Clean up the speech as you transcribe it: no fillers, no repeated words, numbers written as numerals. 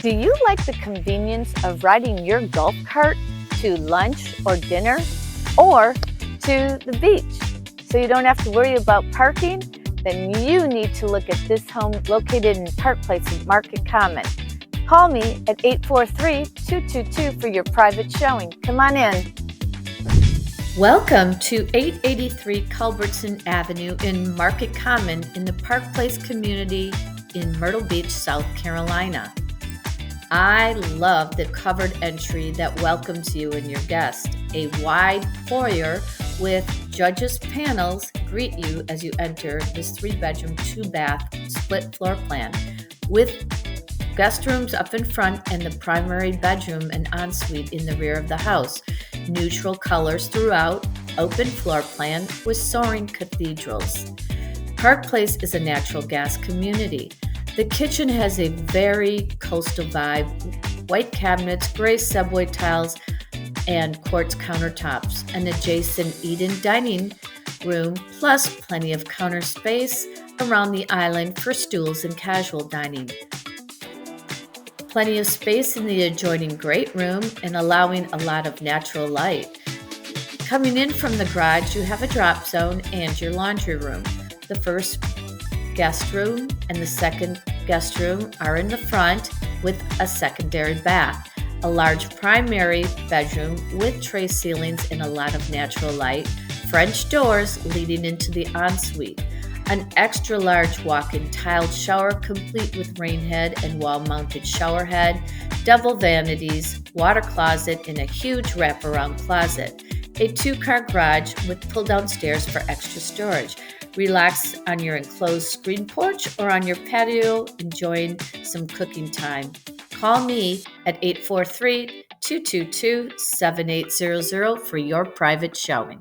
Do you like the convenience of riding your golf cart to lunch or dinner or to the beach so you don't have to worry about parking? Then you need to look at this home located in Park Place in Market Common. Call me at 843-222 for your private showing. Come on in. Welcome to 883 Culbertson Avenue in Market Common in the Park Place community in Myrtle Beach, South Carolina. I love the covered entry that welcomes you and your guest. A wide foyer with judges panels greet you as you enter this 3-bedroom, 2-bath split floor plan with guest rooms up in front and the primary bedroom and ensuite in the rear of the house. Neutral colors throughout, open floor plan with soaring cathedrals. Park Place is a natural gas community. The kitchen has a very coastal vibe, white cabinets, gray subway tiles, and quartz countertops. An adjacent eat-in dining room, plus plenty of counter space around the island for stools and casual dining. Plenty of space in the adjoining great room and allowing a lot of natural light. Coming in from the garage, you have a drop zone and your laundry room. The first guest room and the second guest room are in the front with a secondary bath. A large primary bedroom with tray ceilings and a lot of natural light. French doors leading into the ensuite. An extra large walk-in tiled shower complete with rain head and wall-mounted shower head, double vanities, water closet, and a huge wraparound closet. A 2-car garage with pull-down stairs for extra storage. Relax on your enclosed screen porch or on your patio enjoying some cooking time. Call me at 843-222-7800 for your private showing.